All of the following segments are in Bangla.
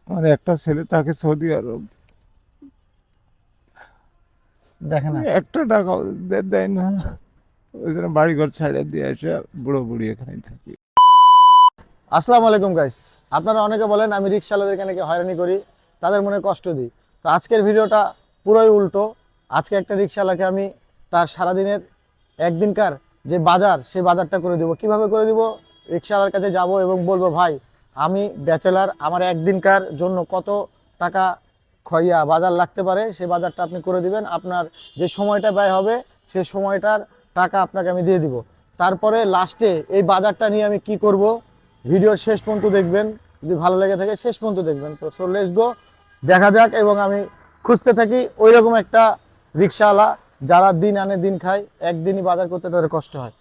আমার একটা ছেলে তাকে সৌদি আরব, দেখে না। একটা টাকা দেয় না। ওই জন্য বাড়িঘর ছাড়িয়ে দিয়ে এসে বুড়ো বুড়ি এখানেই থাকি। আসসালামু আলাইকুম গাইস। আপনারা অনেকে বলেন আমি রিক্সাওয়ালাদেরকে নাকি হয়রানি করি, তাদের মনে কষ্ট দিই। তো আজকের ভিডিওটা পুরোই উল্টো। আজকে একটা রিক্সাওয়ালাকে আমি তার সারাদিনের একদিনকার যে বাজার, সেই বাজারটা করে দেবো। কিভাবে করে দিব? রিক্সাওয়ালার কাছে যাব এবং বলবো, ভাই আমি ব্যাচেলার, আমার একদিনকার জন্য কত টাকা বাজার লাগতে পারে, সেই বাজারটা আপনি করে দিবেন। আপনার যে সময়টা ব্যয় হবে সেই সময়টার টাকা আপনাকে আমি দিয়ে দিব। তারপরে লাস্টে এই বাজারটা নিয়ে আমি কি করব, ভিডিওর শেষ পর্যন্ত দেখবেন। যদি ভালো লেগে থাকে শেষ পর্যন্ত দেখবেন। তো সো লেটস গো, দেখা যাক। এবং আমি খুঁজতে থাকি ওই রকম একটা রিক্সাওয়ালা যারা দিন আনে দিন খায়, একদিনই বাজার করতে তাদের কষ্ট হয়।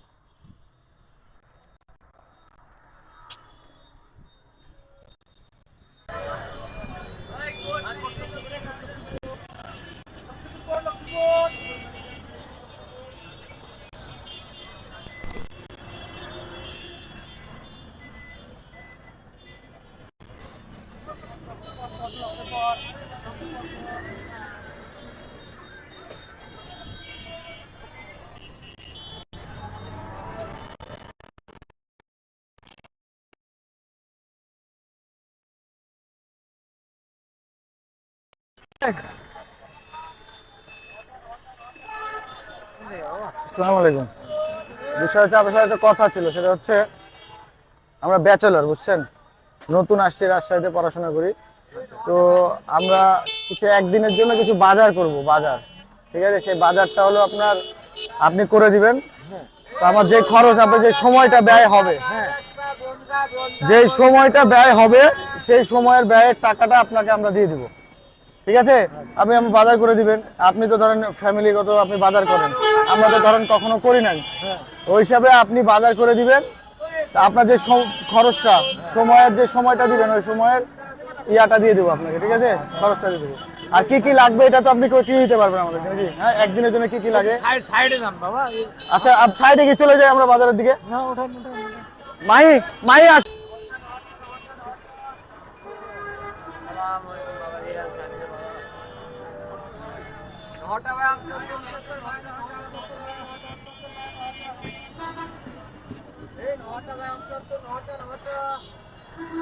আসসালামু আলাইকুম। বিষয় হচ্ছে, আপনার সাথে একটা কথা ছিল। সেটা হচ্ছে, আমরা ব্যাচেলর, বুঝছেন, নতুন আসছি, রাজশাহীতে পড়াশোনা করি। তো আমরা কিছু একদিনের জন্য কিছু বাজার করব, বাজার। ঠিক আছে, সেই বাজারটা হলো আপনার, আপনি করে দিবেন। তো আমার যে খরচ হবে, যে সময়টা ব্যয় হবে, যে সময়টা ব্যয় হবে, সেই সময়ের ব্যয়ের টাকাটা আপনাকে আমরা দিয়ে দিব। ঠিক আছে, আপনি আমি বাজার করে দিবেন। আপনি তো ধরেন ফ্যামিলিগত আপনি বাজার করেন, আমরা তো ধরেন কখনো করি নাই। ওই হিসাবে আপনি বাজার করে দিবেন। তা আপনার যে খরচটা, সময়ের যে সময়টা দিবেন, ওই সময়ের ইয়াটা দিয়ে দেবো আপনাকে। ঠিক আছে, খরচটা দিয়ে দেবো। আর কি কি লাগবে এটা তো আপনি কিনে দিতে পারবেন আমাদের নাকি? হ্যাঁ, একদিনের জন্য কি কি লাগে? সাইডে যান বাবা। আচ্ছা, সাইডে কি চলে যাই আমরা বাজারের দিকে? না, ওঠান ওঠান। মাহি, মাহি আস।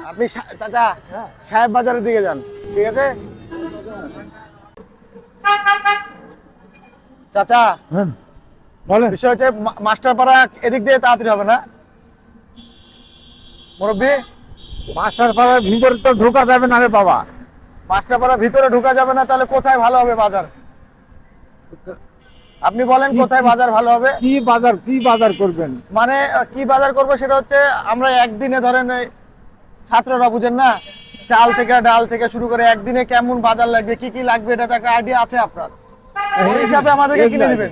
আপনি চাচা সাহেব বাজারের দিকে যান। ঠিক আছে চাচা, হ্যাঁ বলেন। বিষয় হচ্ছে মাস্টার পাড়া এদিক দিয়ে তাড়াতাড়ি হবে না মুরব্বী? মাস্টার পাড়ার ভিতরে তো ঢোকা যাবে না রে বাবা। মাস্টার পাড়ার ভিতরে ঢোকা যাবে না, তাহলে কোথায় ভালো হবে বাজার? আপনি বলেন কোথায় বাজার ভালো হবে? কি বাজার করবেন? মানে কি বাজার করবো সেটা হচ্ছে, আমরা একদিনে ধরেন এই ছাত্ররা বুঝেন না, চাল থেকে ডাল থেকে শুরু করে একদিনে কেমন বাজার লাগবে, কি কি লাগবে, এটা তো একটা আইডিয়া আছে আপনার। ওই হিসাবে আমাদেরকে কিনে দিবেন,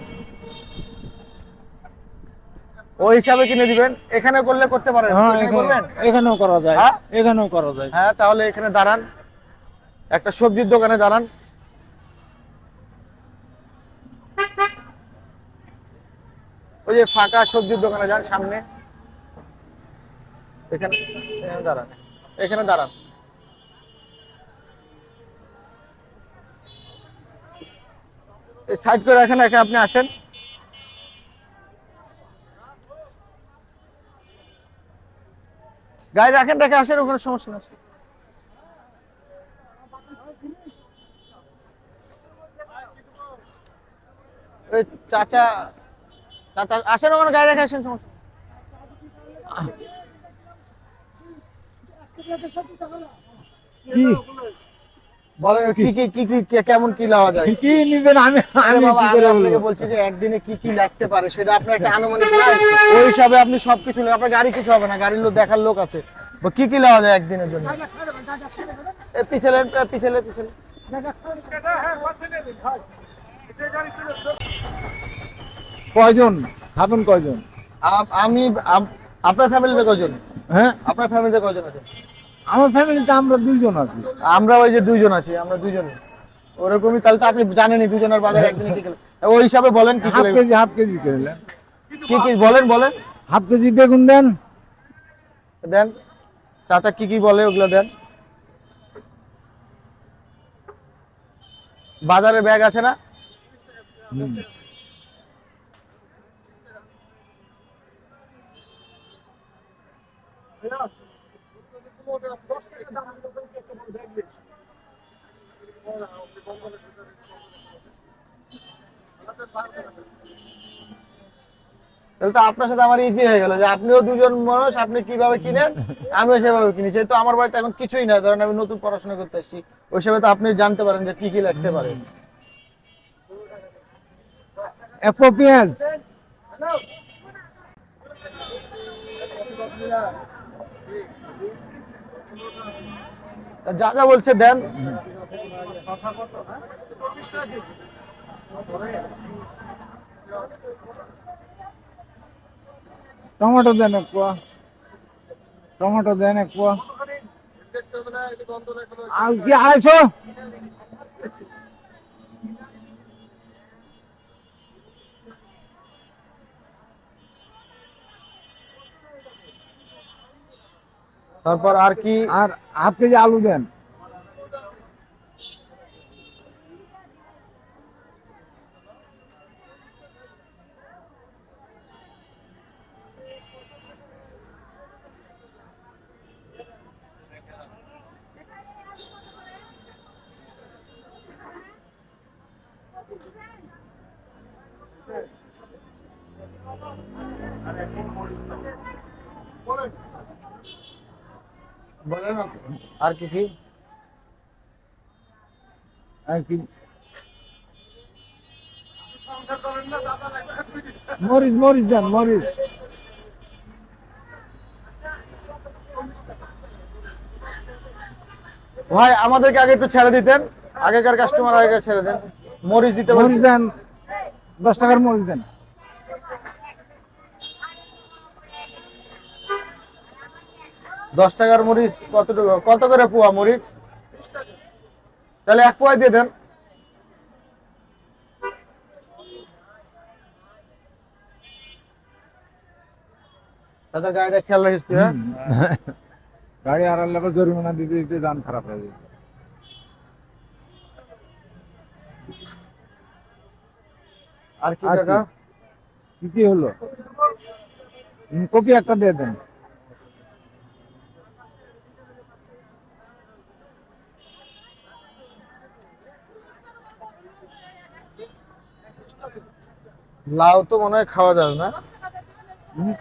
ওই হিসাবে কিনে দিবেন। এখানে করলে করতে পারেন, হ্যাঁ, এখানে করবেন। এখানেও করা যায়। হ্যাঁ? এখানেও করা যায়। হ্যাঁ, তাহলে এখানে দাঁড়ান, একটা সবজির দোকানে দাঁড়ান। ওই যে ফাঁকা সবজির দোকানে যান, সামনে এখানে, এখানে দাঁড়ান, এখানে দাঁড়ান। সাইড করে রাখেন, এখানে আপনি আসেন। গাড়ি রাখেন, রেখে আসেন, ওখানে সমস্যা না। ওই চাচা, চাচা আসেন, ওখানে গাড়ি রেখে আসেন, সমস্যা। কি বলেন কি কি কি কি কেমন কি লাওয়া যায়? কি নিবেন? আমি আরে আমি বাবা, কি আমি করে আপনাকে বলবো? বলছি যে একদিনে কি কি লাগতে পারে সেটা আপনার একটা আনুমানিক নাই। ওই হিসাবে আপনি সবকিছু নেন, আপনার গাড়ি কিছু হবে না, গাড়ির লোক দেখার লোক আছে। বা কি কি লাওয়া যায় একদিনের জন্য? পিছলে পিছলে পিছলে। কয়জন খাবেন কয়জন? আমি আপনার ফ্যামিলিতে কয়জন? হ্যাঁ, আপনার ফ্যামিলিতে কয়জন আছে? আমার ফ্যামিলিতে আমরা দুইজন আছি। আমরা ওই যে দুইজন আছি, আমরা দুইজনই ওরকমই। তাহলে তো আপনি জানেনই দুজনের বাজার একদিনে কি কি ওই হিসাবে বলেন কি কি হাফ লাগবে। কেজি হাফ কেজি করলেন। কি কি বলেন বলেন, হাফ কেজি বেগুন দেন। দেন। চাচা কি কি বলে ওগুলো দেন। বাজারের ব্যাগ আছে না? হুম। তাহলে তো আপনার সাথে আমার ইজি হয়ে গেল যে আপনিও দুজন মানুষ, আপনি কিভাবে কিনেন আমিও সেভাবে কিনি। যেহেতু আমার বাড়িতে এখন কিছুই না, ধরেন আমি নতুন পড়াশোনা করতে আসছি, ওই হিসেবে তো আপনি জানতে পারেন যে কি কি লাগতে পারে। এপো পেঁয়াজ। তা যা যা বলছে দেন। টমেটো দেন এক পোয়া, টমেটো দেন এক পোয়া। আর কি 250? তারপর আর কি? আর হাফ কেজি আলু দেন। বলেন আর কি কি? আর কি মরিচ, মরিচ দেন, মরিচ। ভাই আমাদেরকে আগে একটু ছেড়ে দিতেন, আগেকার কাস্টমার আগে ছেড়ে দেন। মরিচ দিতে মরিচ বলছি। দেন, 10 টাকার মরিচ দেন। 10 টাকার মরিচ কতটুকু, কত করে পোয়া মরিচ? তাহলে 1 পোয়া দিয়ে দেন। তাদের গাড়িটা খেয়াল রাখিস তুই, হ্যাঁ? গাড়ি আড়ালে আবার জরিমানা দিতে দিতে যান খারাপ হয়ে যাবে। আর কি আর কি? টাকা? কি কি হলো? কপি একটা দিয়ে দেন। লাউ তো মনে হয় খাওয়া যাবে না। হুম,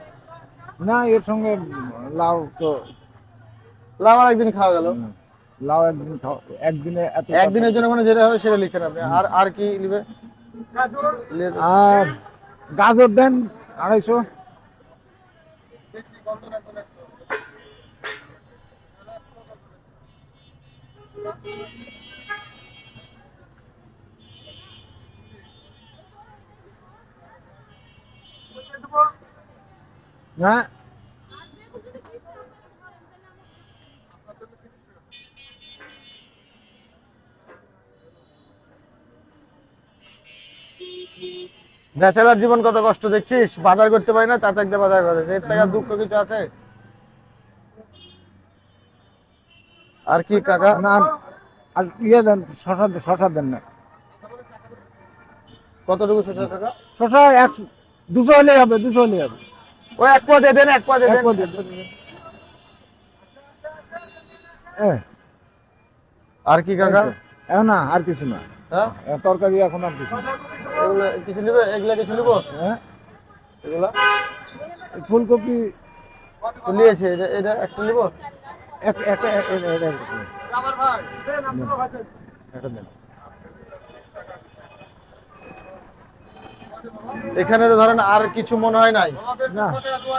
না এর সঙ্গে লাউ তো লাউ আর একদিন খাওয়া গেল। লাউ একদিন একদিনে এত একদিনের জন্য মানে যেটা হবে সেটা লিখছেন আপনি। আর আর কি নিবে? আর গাজর দেন 250। হ্যাঁ, ব্যাচেলার জীবন কত কষ্ট দেখছিস, বাজার করতে পারি না, চাচাক দিয়ে বাজার করে, এর থেকে আর দুঃখ কিছু আছে? আর কি কাকা? না আর ইয়ে দেন, শশা, শশা দেন না। কতটুকু শসা কাকা? শশা 200 হলেই হবে, 200 হলেই হবে। ওই 1 পোয়া দিয়ে দেন, 1 পোয়া দিয়ে এক দেন। পোয়া দিয়ে দেন। আর কি কাকা? এখন না আর কিছু না, হ্যাঁ, তরকারি এখন আর কিছু না। এগুলো কিছু নিবে? এগুলা কিছু নিবো? হ্যাঁ, এগুলা ফুলকপি তো নিয়েছে, এটা এটা একটা নিবো। একটা দেন। এখানে তো ধরেন আর কিছু মনে হয় নাই, না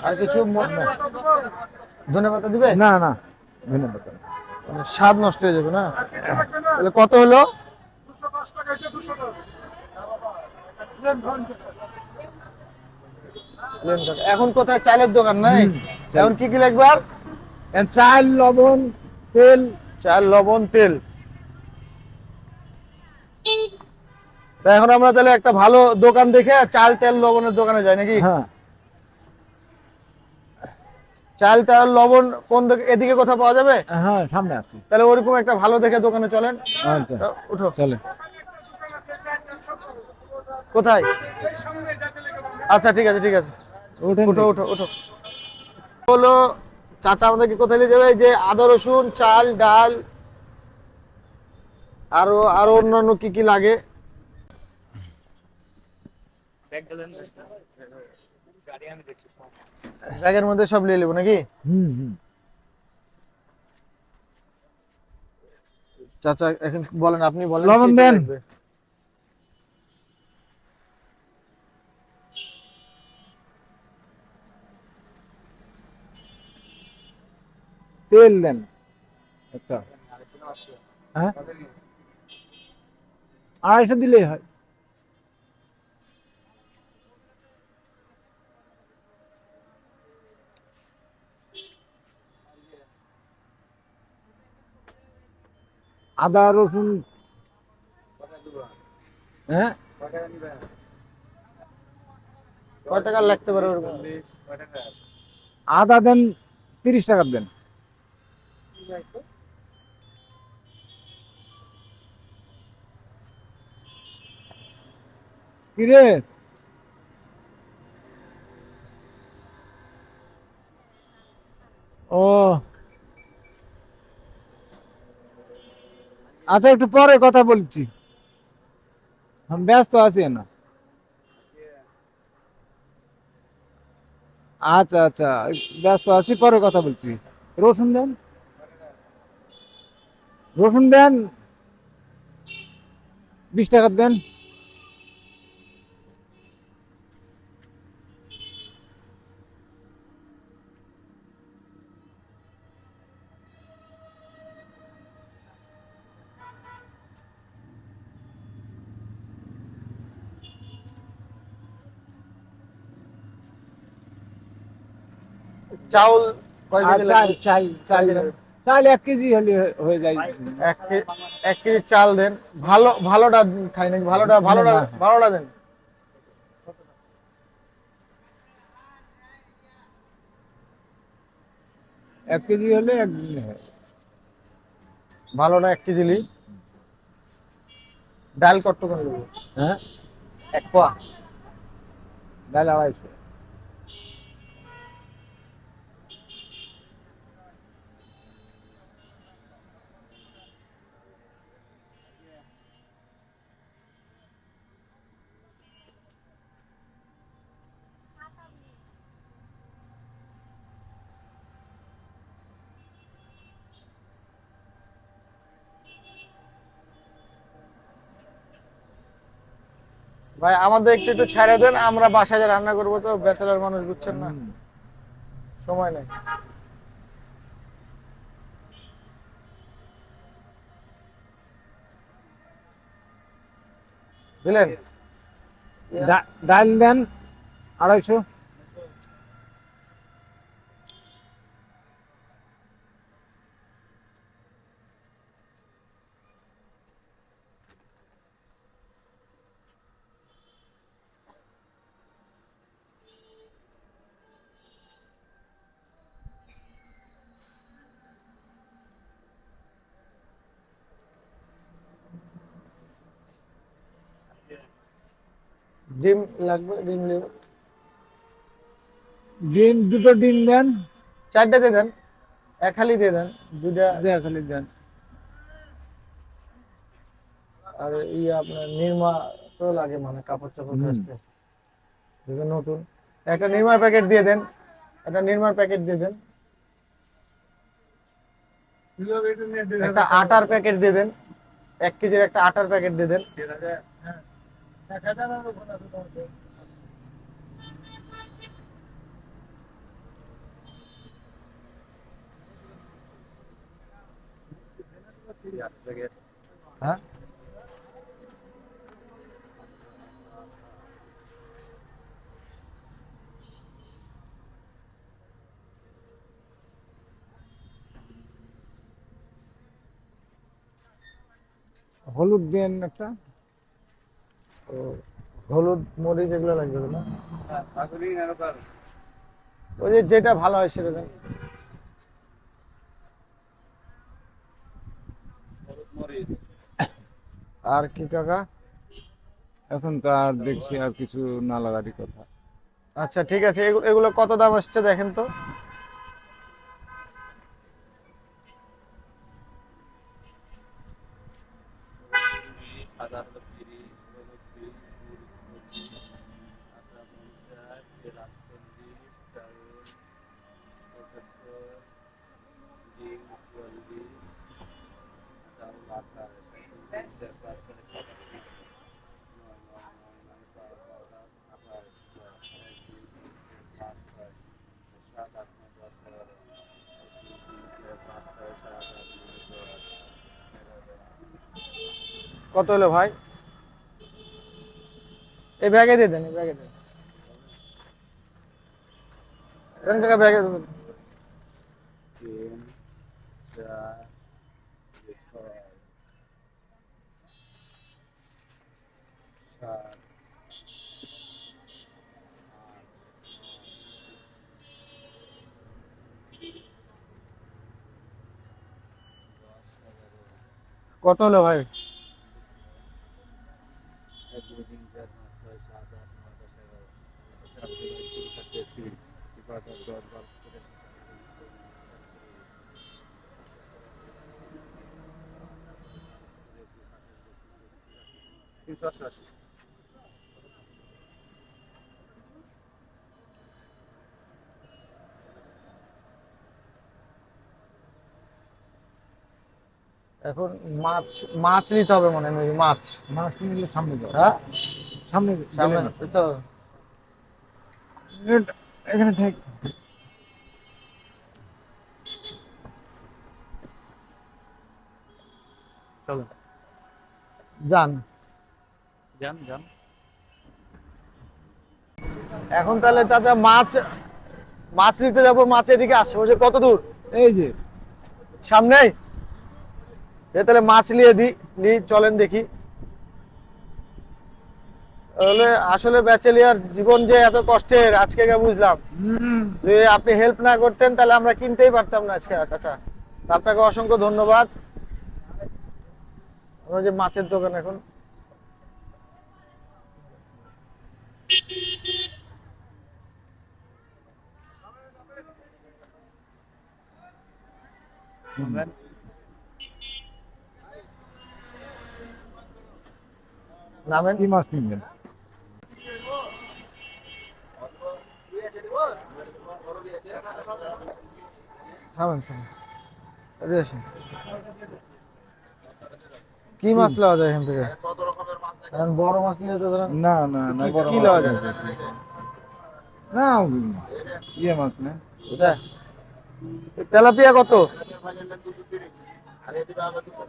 আর কিছু ধন্যবাদ দিবে? না না, ধন্যবাদ। মানে স্বাদ নষ্ট হয়ে যাবে না। তাহলে কত হলো? এখন কোথায় চালের দোকান নাই? এখন কি কি লাগবে আর? চাল, লবণ, তেল। চাল, লবণ, তেল। তা এখন আমরা তাহলে একটা ভালো দোকান দেখে চাল, তেল, লবণের দোকানে যাই নাকি? হ্যাঁ, চাল, তেল, লবণ কোন এদিকে কোথাও পাওয়া যাবে? হ্যাঁ সামনে আছি। তাহলে ওরকম একটা ভালো দেখে দোকানে চলেন। আচ্ছা, তা উঠো। চলে। কোথায়? আচ্ছা ঠিক আছে ঠিক আছে, ওঠেন ওঠো দেখি। ওঠো ওঠো। হলো চাচা আমাদেরকে কোথায় নিয়ে যাবে? এই যে আদা রসুন, চাল, ডাল, আরো আরো অন্যান্য কি কি লাগে ব্যাগের মধ্যে সব নিয়ে নেবো নাকি? হুম হুম। চাচা এখন বলেন, আপনি বলেন কি লবণ কি দেন। লাগবে। তেল দেন একটা। হ্যাঁ, 250 দিলেই হয়। আদা রসুন, হ্যাঁ, কয় টাকা লাগতে পারে ওরকম? আদা দেন 30 টাকা দেন। কিরে, ও আচ্ছা, একটু পরে কথা বলছি, আমি ব্যস্ত আছি না। আচ্ছা আচ্ছা, ব্যস্ত আছি, পরে কথা বলছি। রসুন দেন, রসুন দেন 20 টাকা দেন। চাউল কয় আর কেজি চাল লাগবে? চাল চাল কেজি দেন। লাগবে? চাল 1 কেজি হলে হয়ে যায়। 1 কেজি চাল দেন। ভালোটা খাই নাকি? ভালোটা না ভালোটা না, ভালোটা দেন। 1 কেজি হলে একদিনে হয়। ভালোটা 1 কেজি লি। ডাল কতটুকু নেবো? হ্যাঁ, 1 পোয়া। ডাল 250। ভাই আমাদের একটু একটু ছেড়ে দেন, আমরা বাসায় যা রান্না করবো, তো ব্যাচেলার মানুষ বুঝছেন না, হুম। সময় নেই। দিলেন? ডাল দেন 250। ডিম লাগবে? ডিম নেব। ডিম 2টো ডিম দেন। 4টে দিয়ে দেন, এক হালি দিয়ে দেন, 2টা। খালি দেন। আর আপনার নির্মা তো লাগে, মানে কাপড় চাপড় হুম। কাচতে, যেটা নতুন। একটা নির্মার প্যাকেট দিয়ে দেন, একটা নির্মার প্যাকেট দিয়ে দেন। একটা আটার প্যাকেট দিয়ে দেন, 1 কেজির একটা আটার প্যাকেট দিয়ে দেন। হ্যাঁ, হলুদ দেন একটা। তো হলুদ মরিচ এগুলো লাগবে তো না? ওই যে যেটা ভালো হয় সেটা দেন। আর কি কাকা? এখন তো আর দেখছি আর কিছু না লাগারই কথা। আচ্ছা ঠিক আছে, এগুলো কত দাম আসছে দেখেন তো। সাদা হলো 30, হলুদ 20, হলুদ 25, আদা 50, তেল 48, চাউল 75, ডিম 44, চাল 28, 2, 4, 5, 6, 7, 8, 9, 9, 9, 9, 10, 11, 28, 10, 1, 2, 3, 4, 5, 6, 7, 8, 9, 10, 11, 1, 2, 3, 4, 5, 6, 7, 8, 9, 10, 11, কত হলো ভাই? এই ব্যাগে দিয়ে দেন, এই ব্যাগে দেন। এখান থেকে ব্যাগে দেবেন। 3, 4, 6, 7, কত হলো ভাই? 1, 2, 3, 4, 5, 6, 7, 8, 9, 10, 11, 12, 13, 14, 15, 16, 17, 18, 388। এখন মাছ মাছ নিতে হবে মনে হয়, মাছ। মাছ নিলে সামনে যাও, হ্যাঁ সামনে সামনে গেলে না। এই তো। এখানে থাক। চলো যান। যান যান। এখন তাহলে চাচা মাছ মাছ নিতে যাবো, মাছ এদিকে আসে বলছে কত দূর? এই যে সামনেই। তাহলে মাছ নিয়ে দিই চলেন দেখি। তাহলে আসলে ব্যাচেলিয়ার জীবন যে এত কষ্টের আজকে বুঝলাম। যদি আপনি হেল্প না করতেন তাহলে আমরা কিনতেই পারতাম না আজকে। চাচা আপনাকে অসংখ্য ধন্যবাদ। আমরা যে মাছের দোকান এখন নামেন। কি মাছ নিবেন? থামেন থামেন, এদিকে আসেন। কি মাছ লওয়া যায় এখান থেকে? এখন বড় মাছ নিলে তো ধরেন না না না, কি- বড় কি মাছ লওয়া নেই। যায়? না ইয়ে মাছ না। এটা তেলাপিয়া কত?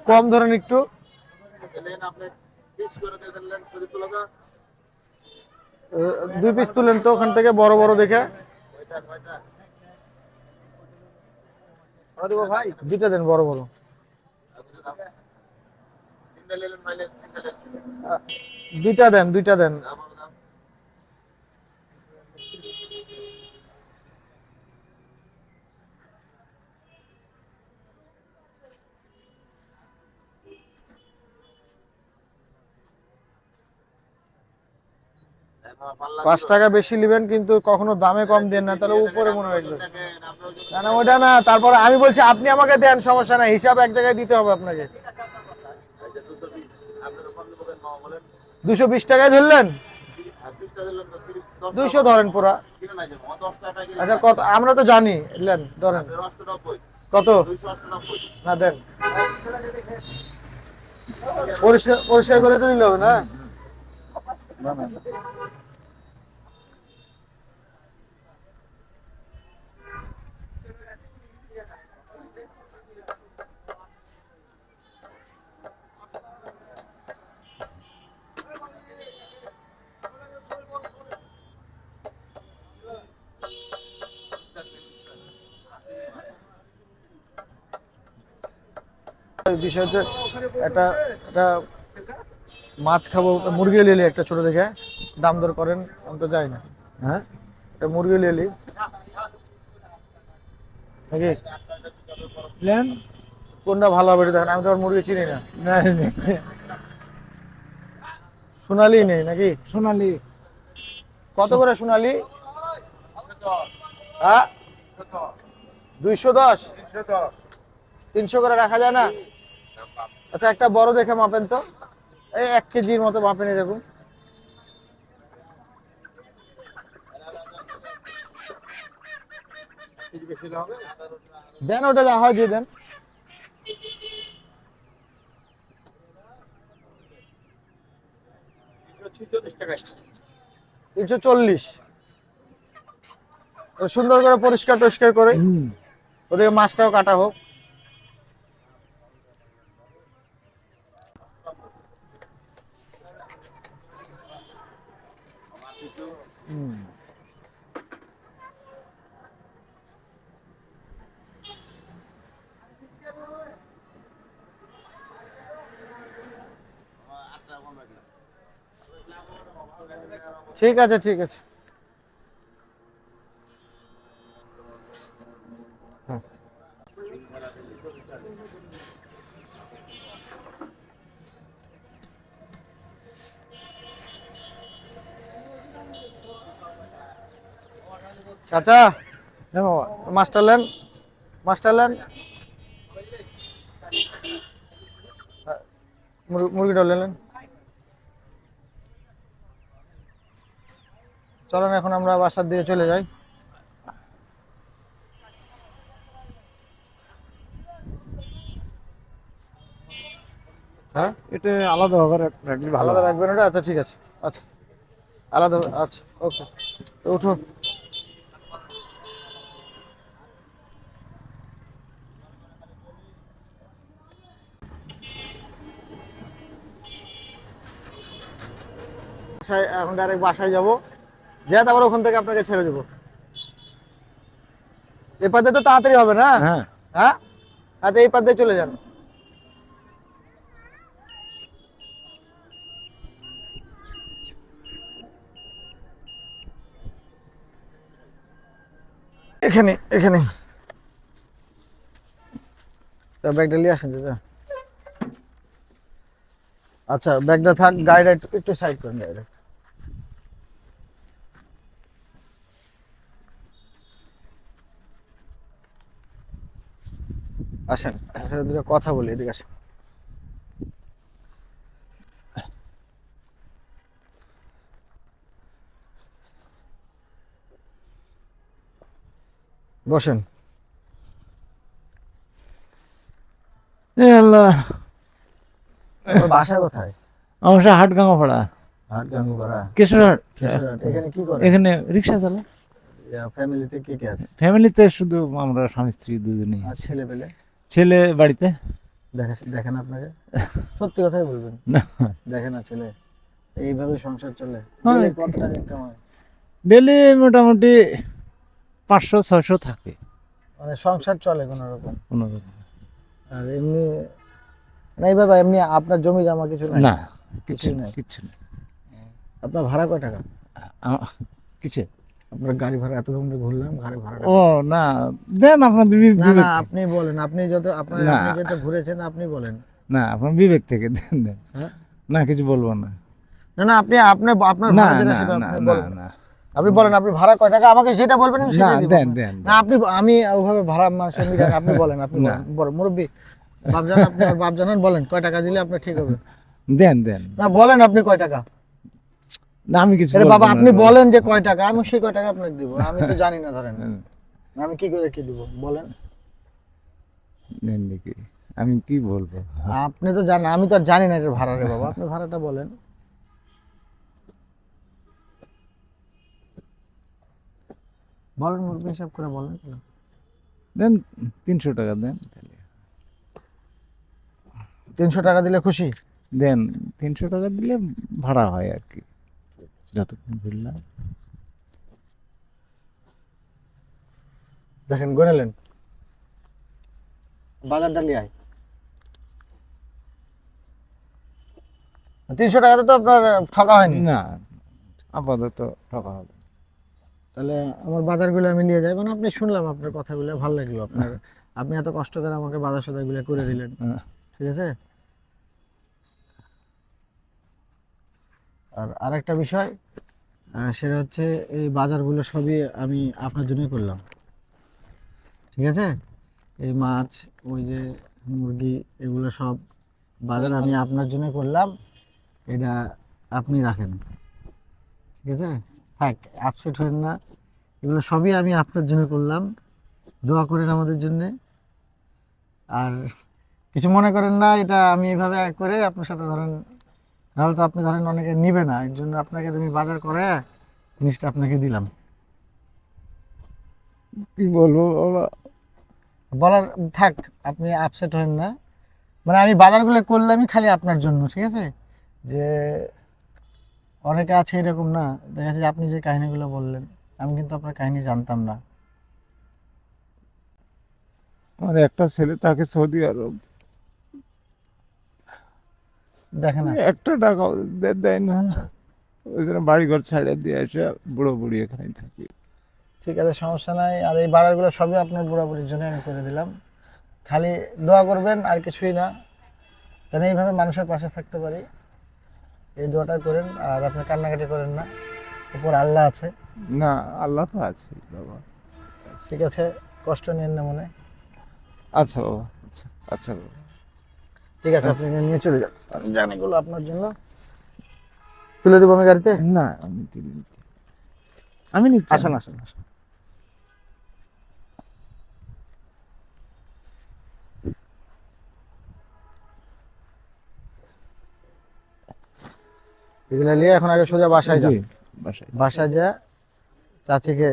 কম ধরেন একটু। দুই পিস তুলেন তো ওখান থেকে বড় বড় দেখে। ভাই দুইটা দেন বড় বড়। দুইটা দেন, দুইটা দেন। ৳5 বেশি নেবেন কিন্তু কখনো দামে কম দেন না, তাহলে উপরে মনে হয়। না না ওটা না, তারপর আমি বলছি আপনি আমাকে দেন, সমস্যা নাই, হিসাব এক জায়গায় দিতে হবে আপনাকে। 220 টাকায় ধরলেন? 200 ধরেন পুরা। আচ্ছা কত আমরা তো জানি, নেন ধরেন। কত? না দেন, পরিষ্কার পরিষ্কার করে তো নিলে হবে না। না না না। বিষয় হচ্ছে একটা একটা মাছ খাবো, মুরগি লিলি একটা ছোট দেখে, দাম দর করেন, আমি তো যাই না। হ্যাঁ একটা মুরগি লিলি নাকি প্ল্যান কোনটা ভালো হবে এটা দেখেন, আমি তো আর মুরগি চিনি না। না না। সোনালি নেই নাকি? সোনালি কত করে সোনালি? হ্যাঁ 210, 300 করে রাখা যায় না? আচ্ছা একটা বড় দেখে মাপেন তো, এই 1 কেজির মতো মাপেন এরকম। দেন ওটা যা হয় দিয়ে দেন। 340। সুন্দর করে পরিষ্কার টরিষ্কার করে ওদিকে মাছটাও কাটা হোক। ঠিক আছে ঠিক আছে। হ্যাঁ। চাচা হ্যাঁ বাবা মাস্টার লেন, মাস্টার লেন, মুরগিটা নিলেন। চলেন এখন আমরা বাসার দিকে চলে যাই। হ্যাঁ এটা আলাদাভাবে রাখলে ভালো আলাদা হয়। রাখবেন ওটা? আচ্ছা ঠিক আছে, আচ্ছা আলাদা, আচ্ছা ওকে। তো উঠো। বাসায় এখন ডাইরেক্ট বাসায় যাবো, যে তারপর ওখান থেকে আপনাকে ছেড়ে দেবো। এই পাতে তো তাড়াতাড়ি হবে না? হ্যাঁ হ্যাঁ আচ্ছা এই পাতে চলে যান। এখানে এখানে ব্যাগটা নিয়ে আসেন চাচা। আচ্ছা ব্যাগটা থাক, গাড়িটা একটু একটু সাইড করেন গাড়িটা। আসেন সাথে দুটো কথা বলি, এদিকে আসেন। বসেন। এ আল্লাহ, আপনার বাসা কোথায়? আমার সে হাটগাঙ্গা পাড়া, হাটগাঙ্গুপাড়া। কেশরহাট। এখানে কি করে? এখানে রিক্সা চালা। ফ্যামিলিতে কে কে আছে? ফ্যামিলিতে শুধু আমরা স্বামী স্ত্রী দুজনেই। আর ছেলে পেলে? ছেলে বাড়িতে। দেখেন আপনাকে সত্যি কথাই বলবেন, না দেখে না ছেলে? এইভাবে সংসার চলে? হ্যাঁ, daily কত টাকা ইনকাম হয়? ডেলি মোটামুটি 500-600 থাকে মানে সংসার চলে কোনো রকম? কোনোরকম। আর এমনি নাই বাবা, এমনি আপনার জমি জমা কিছু নাই? না কিছু কিছুই না, নাই। কিচ্ছু না। আপনার ভাড়া কয় টাকা? কিছু। আপনার গাড়ি ভাড়া এত কম ঘুরলাম, গাড়ি ভাড়া ও না, দেন আপনাদের না না বিবেক। আপনি বলেন, আপনি যত আপনার না। আপনি যত ঘুরেছেন আপনি বলেন। না আপনার বিবেক থেকে দেন দেন। হ্যাঁ না কিছু বলবো না। না না আপনি আপনার আপনার না ভাড়া যেটা না সেটা না আপনি না বলেন। না আপনি বলেন আপনি ভাড়া কয় টাকা, আমাকে সেটা বলবেন, আমি না সেটাই দিব। দেন দেন না আপনি, আমি ওইভাবে ভাড়া মানুষের মিটার আপনি বলেন, আপনি না। বলেন মুরব্বী বাপজান, আপনি আর বাপজান বলেন কয় টাকা দিলে আপনার ঠিক হবে। দেন দেন। না বলেন আপনি কয় টাকা? না আমি কিছু আরে বলবো বাবা না। আপনি বলেন যে কয় টাকা, আমি সেই কয় টাকা আপনাকে দিব। আমি তো জানি না ধরেন, হুম, আমি কি করে কি দিব বলেন? দেন দেখি আমি কি বলবো। আপনি তো জানেন, আমি তো আর জানি না এর ভাড়া রে বাবা, আপনি ভাড়াটা বলেন। বলেন মুরব্বী হিসাব করে বলেন। দেন 300 টাকা দেন তাহলে। 300 টাকা দিলে খুশি? দেন 300 টাকা দিলে ভাড়া হয় আর কি, যতক্ষণ ঘুরলাম। দেখেন গনেলেন, বাজারটা নিয়ে আয়। 300 টাকাতে তো আপনার ঠকা হয়নি। না আপাতত টাকা হবে। তাহলে আমার বাজারগুলো আমি নিয়ে যাই। মানে আপনি শুনলাম আপনার কথাগুলো ভালো লাগলো, আপনার আপনি এত কষ্ট করে আমাকে বাজার সদাইগুলো করে দিলেন, ঠিক আছে? আর আরেকটা বিষয়, সেটা হচ্ছে এই বাজারগুলো সবই আমি আপনার জন্যই করলাম, ঠিক আছে? এই মাছ, ওই যে মুরগি, এগুলো সব বাজার আমি আপনার জন্য করলাম, এটা আপনি রাখেন, ঠিক আছে? থাক, আপসেট হবেন না, এগুলো সবই আমি আপনার জন্য করলাম, দোয়া করেন আমাদের জন্যে। আর কিছু মনে করেন না, এটা আমি এইভাবে করে আপনার সাথে ধরেন, নাহলে তো আপনি ধরেন অনেকে নিবে না, এর জন্য আপনাকে আমি বাজার করে জিনিসটা আপনাকে দিলাম। কি বলবো বাবা, বলার থাক, আপনি আপসেট হন না, মানে আমি বাজারগুলো করলামই খালি আপনার জন্য, ঠিক আছে? যে অনেকে আছে এরকম না, দেখা যাচ্ছে আপনি যে কাহিনীগুলো বললেন, আমি কিন্তু আপনার কাহিনী জানতাম না। আমার একটা ছেলে থাকে সৌদি আরব, দেখে না, একটা টাকাও দেয় না, ওই জন্য বাড়ি ঘর ছাড়িয়ে দিয়ে এসে বুড়ো বুড়ি এখানে থাকি। ঠিক আছে, সমস্যা নাই। আর এই বাজারগুলো সবই আপনার বুড়াবুড়ির জন্য আমি করে দিলাম, খালি দোয়া করবেন, আর কিছুই না। যেন এইভাবে মানুষের পাশে থাকতে পারি, এই দোয়াটা করেন। আর আপনি কান্নাকাটি করেন না, উপর আল্লাহ আছে। না, আল্লাহ তো আছে বাবা। ঠিক আছে, কষ্ট নিয়েন না মনে। আচ্ছা বাবা, আচ্ছা আচ্ছা বাবা। ঠিক আছে, আপনি নিয়ে চলে যান, আমি জানি এগুলো আপনার জন্য। তুলে দেবো আমি গাড়িতে? না, আমি দিইনি। আমি নিচ্ছি। আসেন আসেন আসেন। এগুলো নিয়ে এখন আগে সোজা বাসায় যান। জি, বাসায়। বাসায় যা চাচিকে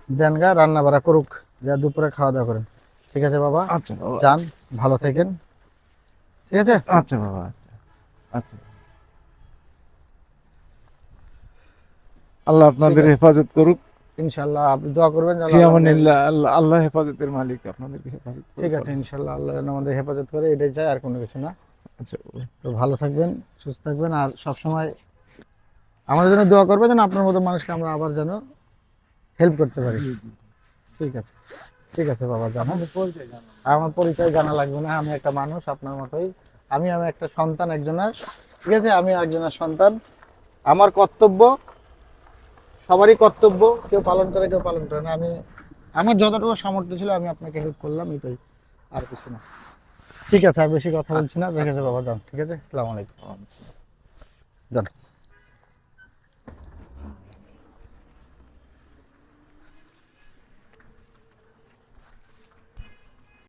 দেন গা, রান্না বাড়া করুক, যা দুপুরে খাওয়া দাওয়া করেন। ঠিক আছে বাবা, আচ্ছা বাবা, যান, ভালো থাকেন, ঠিক আছে? আচ্ছা বাবা, আচ্ছা আচ্ছা। আল্লাহ আপনাদের আছে। হেফাজত করুক। ইনশাল্লাহ আপনি দোয়া করবেন যেন ফি আল্লাহ আমাদের- আমানিল্লাহ, আল্লাহ আল্লাহ হেফাজতের মালিক, আপনাদেরকে হেফাজত করুক। ঠিক আছে, ইনশাল্লাহ আল্লাহ যেন আমাদের হেফাজত করে, এটাই চাই, আর কোনো কিছু না। আচ্ছা বাবা। তো ভালো থাকবেন, সুস্থ থাকবেন, আর সবসময় আমাদের জন্য দোয়া করবেন যেন আপনার মতো মানুষকে আমরা আবার যেন হেল্প করতে পারি। ঠিক আছে, ঠিক আছে বাবা, জানো আমার পরিচয় জানা লাগবে না, আমি একটা মানুষ আপনার মতোই। আমি একটা সন্তান একজনের, ঠিক আছে? আমি একজনের সন্তান, আমার কর্তব্য, সবারই কর্তব্য, কেউ পালন করে কেউ পালন করে না। আমি আমার যতটুকু সামর্থ্য ছিল আমি আপনাকে হেল্প করলাম, এটাই, আর কিছু না। ঠিক আছে, আর বেশি কথা বলছি না, ঠিক আছে বাবা, যান, ঠিক আছে? আসসালামু আলাইকুম, যান।